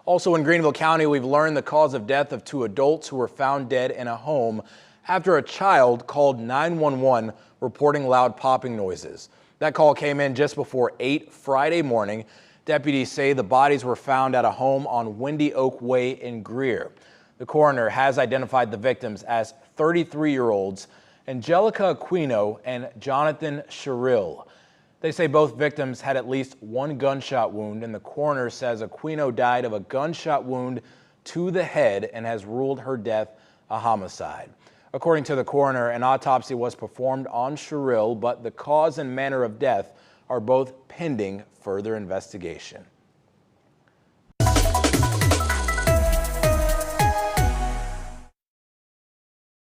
Also in Greenville County, we've learned the cause of death of two adults who were found dead in a home after a child called 911 reporting loud popping noises. That call came in just before 8 Friday morning. Deputies say the bodies were found at a home on Windy Oak Way in Greer. The coroner has identified the victims as 33-year-olds Angelica Aquino and Jonathan Sherrill. They say both victims had at least one gunshot wound, and the coroner says Aquino died of a gunshot wound to the head and has ruled her death a homicide. According to the coroner, an autopsy was performed on Sherrill, but the cause and manner of death are both pending further investigation.